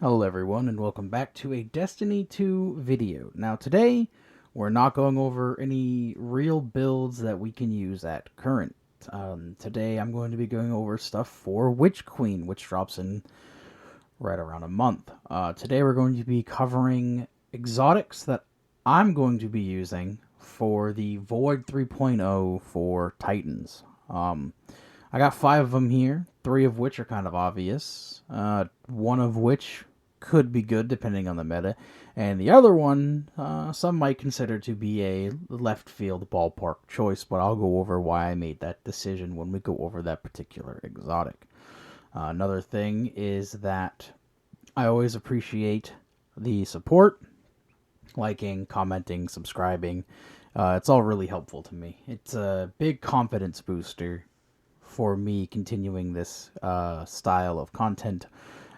Hello everyone and welcome back to a Destiny 2 video. Now today, we're not going over any real builds that we can use at current. Today I'm going to be going over stuff for Witch Queen, which drops in right around a month. Today we're going to be covering exotics that I'm going to be using for the Void 3.0 for Titans. I got 5 of them here, 3 of which are kind of obvious, one of which could be good depending on the meta, and the other one, some might consider to be a left field ballpark choice, but I'll go over why I made that decision when we go over that particular exotic. Another thing is that I always appreciate the support, liking, commenting, subscribing. It's all really helpful to me. It's a big confidence booster for me continuing this style of content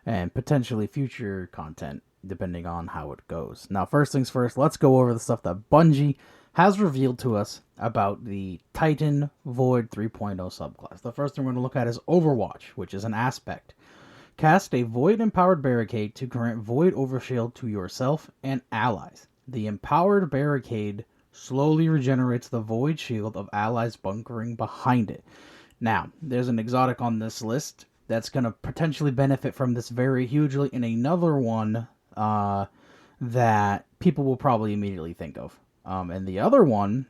and potentially future content depending on how it goes. Now, first things first, let's go over the stuff that Bungie has revealed to us about the Titan Void 3.0 subclass. The first thing we're going to look at is Overwatch, which is an aspect. Cast a Void-empowered barricade to grant Void Overshield to yourself and allies. The empowered barricade slowly regenerates the Void Shield of allies bunkering behind it. Now, there's an exotic on this list that's going to potentially benefit from this very hugely, and another one that people will probably immediately think of. And the other thing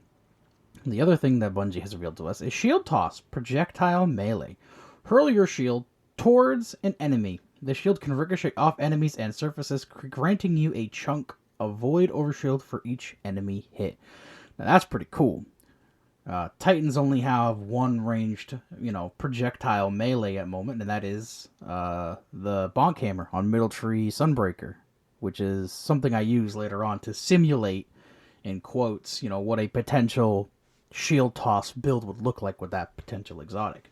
that Bungie has revealed to us is Shield Toss, Projectile Melee. Hurl your shield towards an enemy. The shield can ricochet off enemies and surfaces, granting you a chunk of Void Overshield for each enemy hit. Now that's pretty cool. Titans only have one ranged, projectile melee at the moment, and that is the Bonk Hammer on Middle Tree Sunbreaker, which is something I use later on to simulate, in quotes, what a potential shield toss build would look like with that potential exotic.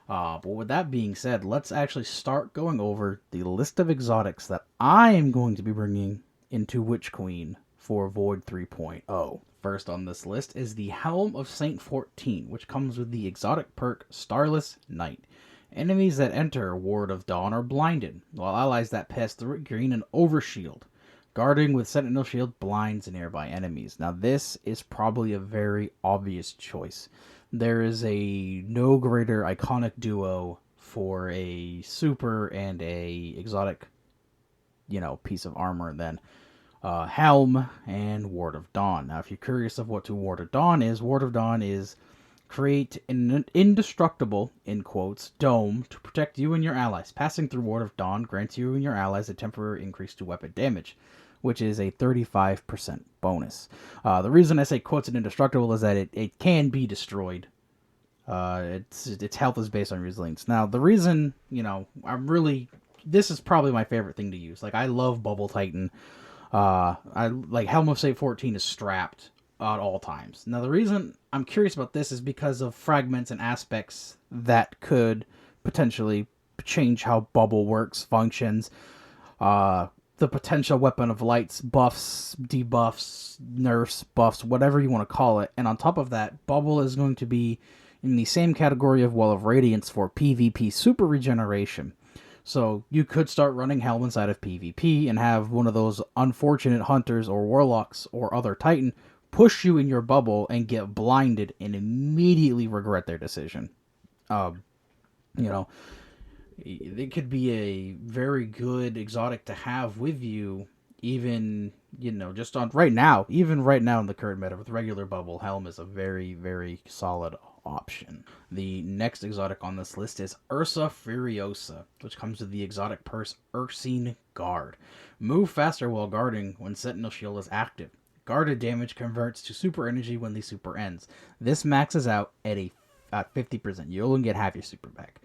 But with that being said, let's actually start going over the list of exotics that I am going to be bringing into Witch Queen for Void 3.0. First on this list is the Helm of Saint 14, which comes with the exotic perk Starless Night. Enemies that enter Ward of Dawn are blinded, while allies that pass through it gain an overshield. Guarding with Sentinel Shield blinds nearby enemies. Now this is probably a very obvious choice. There is a no greater iconic duo for a super and a exotic, piece of armor than Helm and Ward of Dawn. Now, if you're curious of what Ward of Dawn is create an indestructible, in quotes, dome to protect you and your allies. Passing through Ward of Dawn grants you and your allies a temporary increase to weapon damage, which is a 35% bonus. The reason I say quotes and indestructible is that it can be destroyed. Its health is based on resilience. Now, the reason, this is probably my favorite thing to use. Like, I love Bubble Titan. I like Helm of Saint 14 is strapped at all times. Now, the reason I'm curious about this is because of fragments and aspects that could potentially change how Bubble works, functions, the potential Weapon of Light's buffs, debuffs, nerfs, buffs, whatever you want to call it. And on top of that, Bubble is going to be in the same category of Well of Radiance for PvP super regeneration. So you could start running Helm inside of PvP and have one of those unfortunate hunters or warlocks or other Titan push you in your bubble and get blinded and immediately regret their decision. It could be a very good exotic to have with you, even, just on right now, even right now in the current meta with regular bubble, Helm is a very, very solid option. The next exotic on this list is Ursa Furiosa, which comes with the exotic purse Ursine Guard. Move faster while guarding when Sentinel Shield is active. Guarded damage converts to super energy when the super ends. This maxes out at 50%. You only get half your super back.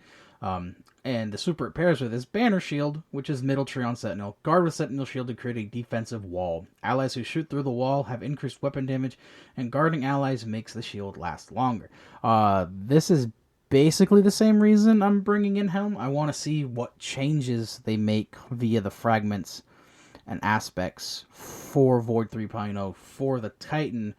And the super it pairs with is Banner Shield, which is Middle Tree on Sentinel. Guard with Sentinel Shield to create a defensive wall. Allies who shoot through the wall have increased weapon damage, and guarding allies makes the shield last longer. This is basically the same reason I'm bringing in Helm. I want to see what changes they make via the fragments and aspects for Void 3.0 for the Titan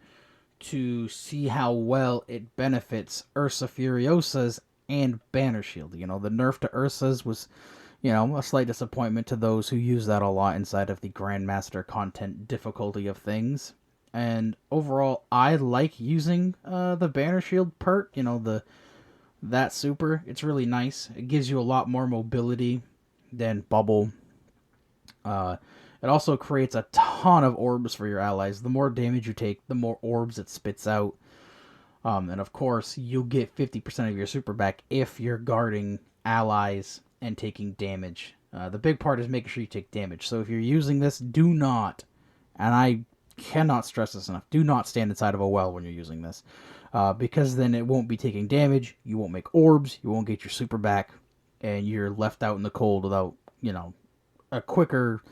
to see how well it benefits Ursa Furiosa's and Banner Shield. The nerf to Ursa's was, A slight disappointment to those who use that a lot inside of the Grandmaster content difficulty of things. And overall, I like using the Banner Shield perk, that super. It's really nice. It gives you a lot more mobility than Bubble. It also creates a ton of orbs for your allies. The more damage you take, the more orbs it spits out. And of course, you'll get 50% of your super back if you're guarding allies and taking damage. The big part is making sure you take damage. So if you're using this, do not, and I cannot stress this enough, do not stand inside of a well when you're using this. Because then it won't be taking damage, you won't make orbs, you won't get your super back, and you're left out in the cold without, a quicker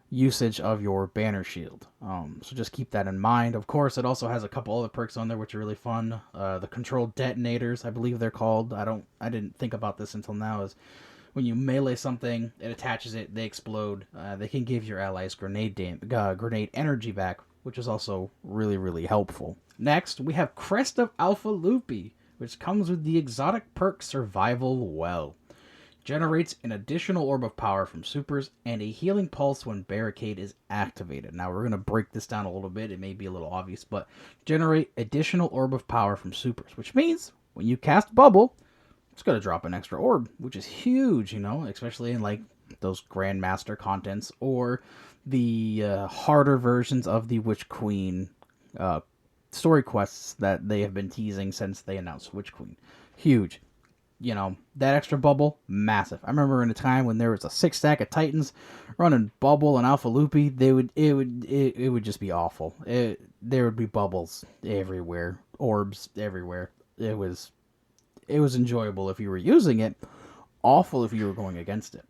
usage of your banner shield. So just keep that in mind. Of course, it also has a couple other perks on there which are really fun. The controlled detonators, I believe they're called. I didn't think about this until now. Is when you melee something, it attaches it, they explode. They can give your allies grenade energy back, which is also really, really helpful. Next, we have Crest of Alpha Loopy, which comes with the exotic perk Survival Well. Generates an additional orb of power from supers and a healing pulse when barricade is activated. Now we're going to break this down a little bit. It may be a little obvious, but generate additional orb of power from supers, which means when you cast Bubble, it's going to drop an extra orb, which is huge, especially in like those Grandmaster contents or the harder versions of the Witch Queen story quests that they have been teasing since they announced Witch Queen. Huge. That extra Bubble, massive. I remember in a time when there was a 6-stack of Titans running Bubble and Alpha Loopy, it would just be awful. There would be bubbles everywhere, orbs everywhere. It was enjoyable if you were using it, awful if you were going against it.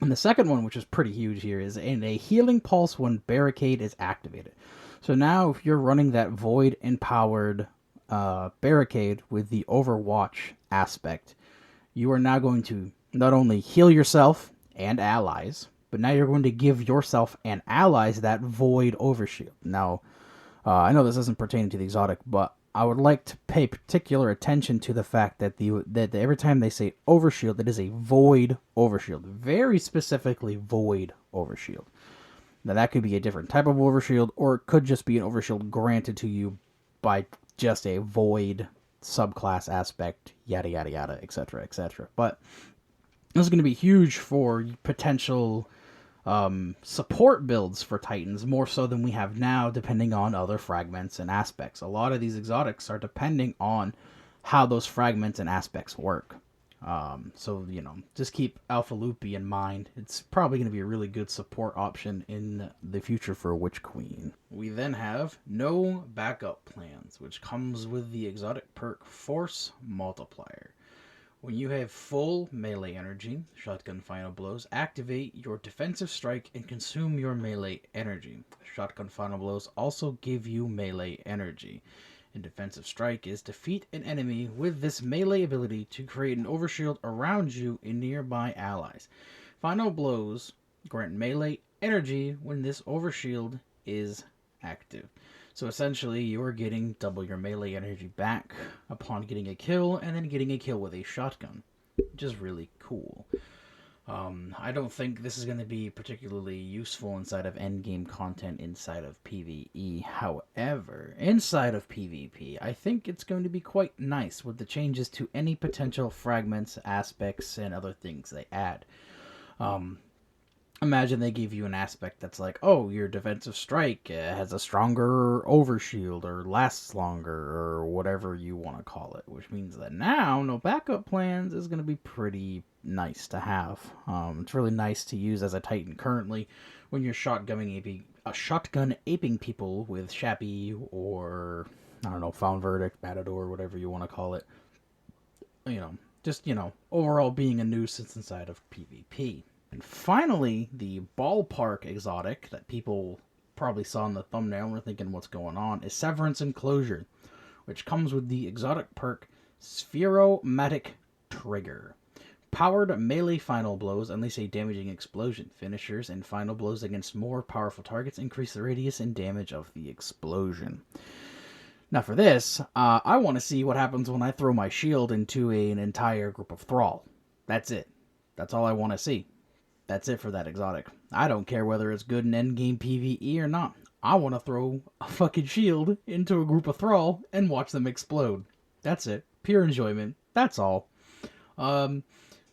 And the second one, which is pretty huge here, is in a healing pulse when barricade is activated. So now if you're running that void empowered barricade with the Overwatch aspect, you are now going to not only heal yourself and allies, but now you're going to give yourself and allies that void overshield. Now, I know this isn't pertaining to the exotic, but I would like to pay particular attention to the fact that that every time they say overshield, it is a void overshield, very specifically void overshield. Now that could be a different type of overshield, or it could just be an overshield granted to you by just a void subclass aspect, yada yada yada, etc., etc. But this is going to be huge for potential support builds for Titans, more so than we have now, depending on other fragments and aspects. A lot of these exotics are depending on how those fragments and aspects work. So, just keep Alpha Loopy in mind. It's probably going to be a really good support option in the future for Witch Queen. We then have No Backup Plans, which comes with the exotic perk Force Multiplier. When you have full melee energy, Shotgun Final Blows, activate your defensive strike and consume your melee energy. Shotgun Final Blows also give you melee energy. And defensive strike is defeat an enemy with this melee ability to create an overshield around you and nearby allies. Final blows grant melee energy when this overshield is active. So essentially, you are getting double your melee energy back upon getting a kill, and then getting a kill with a shotgun, which is really cool. I don't think this is going to be particularly useful inside of endgame content inside of PvE. However, inside of PvP, I think it's going to be quite nice with the changes to any potential fragments, aspects, and other things they add. Imagine they give you an aspect that's like, oh, your defensive strike has a stronger overshield or lasts longer or whatever you want to call it, which means that now No Backup Plans is going to be pretty nice to have. It's really nice to use as a Titan currently when you're shotgun aping people with Shappy or, I don't know, Found Verdict, Matador, whatever you want to call it. Overall being a nuisance inside of PvP. And finally, the ballpark exotic that people probably saw in the thumbnail and were thinking what's going on is Severance Enclosure, which comes with the exotic perk Spheromatic Trigger. Powered melee final blows unleash a damaging explosion. Finishers and final blows against more powerful targets increase the radius and damage of the explosion. Now for this, I want to see what happens when I throw my shield into an entire group of Thrall. That's it. That's all I want to see. That's it for that exotic. I don't care whether it's good in endgame PvE or not. I want to throw a fucking shield into a group of Thrall and watch them explode. That's it. Pure enjoyment. That's all. Um,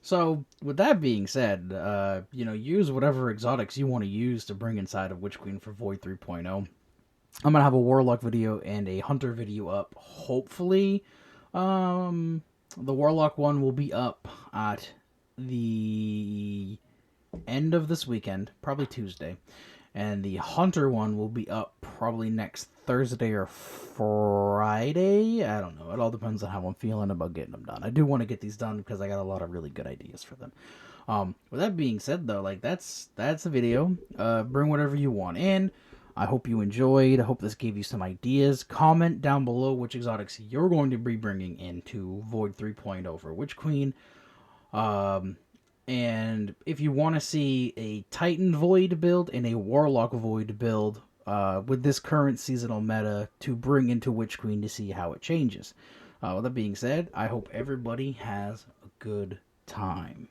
so with that being said, use whatever exotics you want to use to bring inside of Witch Queen for Void 3.0. I'm gonna have a Warlock video and a Hunter video up. Hopefully, the Warlock one will be up at the end of this weekend, probably Tuesday. And the Hunter one will be up probably next Thursday or Friday. I don't know. It all depends on how I'm feeling about getting them done. I do want to get these done because I got a lot of really good ideas for them. With that being said, though, like that's the video. Bring whatever you want in. I hope you enjoyed. I hope this gave you some ideas. Comment down below which exotics you're going to be bringing into Void 3.0 for Witch Queen. And if you want to see a Titan Void build and a Warlock Void build with this current seasonal meta to bring into Witch Queen to see how it changes. With that being said, I hope everybody has a good time.